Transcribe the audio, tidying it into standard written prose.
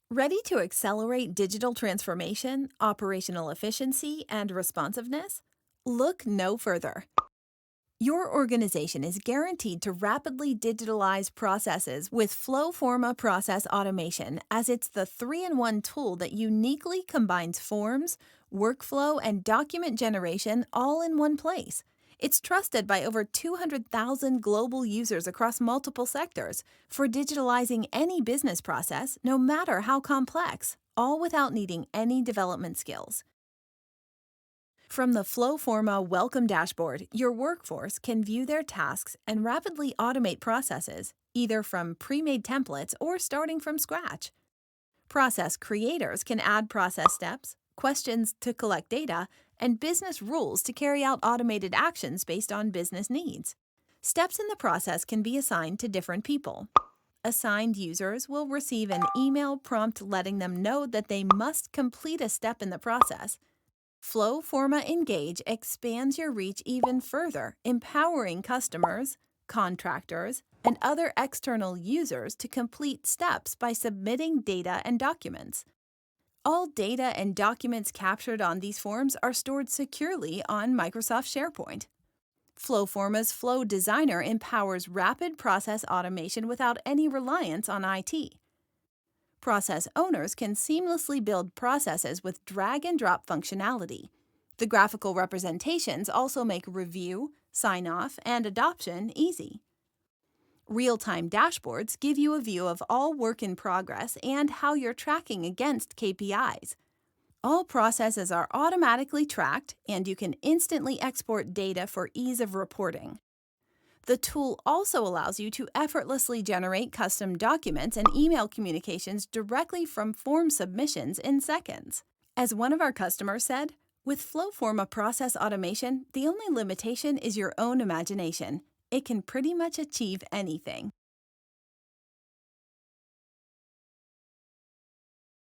Ready to accelerate digital transformation, operational efficiency, and responsiveness? Look no further. Your organization is guaranteed to rapidly digitalize processes with FlowForma Process Automation, as it's the three-in-one tool that uniquely combines forms, workflow, and document generation all in one place. It's trusted by over 200,000 global users across multiple sectors for digitalizing any business process, no matter how complex, all without needing any development skills. From the FlowForma Welcome Dashboard, your workforce can view their tasks and rapidly automate processes, either from pre-made templates or starting from scratch. Process creators can add process steps, questions to collect data, and business rules to carry out automated actions based on business needs. Steps in the process can be assigned to different people. Assigned users will receive an email prompt letting them know that they must complete a step in the process. FlowForma Engage expands your reach even further, empowering customers, contractors, and other external users to complete steps by submitting data and documents. All data and documents captured on these forms are stored securely on Microsoft SharePoint. FlowForma's Flow Designer empowers rapid process automation without any reliance on IT. Process owners can seamlessly build processes with drag-and-drop functionality. The graphical representations also make review, sign-off, and adoption easy. Real-time dashboards give you a view of all work in progress and how you're tracking against KPIs. All processes are automatically tracked, and you can instantly export data for ease of reporting. The tool also allows you to effortlessly generate custom documents and email communications directly from form submissions in seconds. As one of our customers said, with FlowForma Process Automation, the only limitation is your own imagination. It can pretty much achieve anything.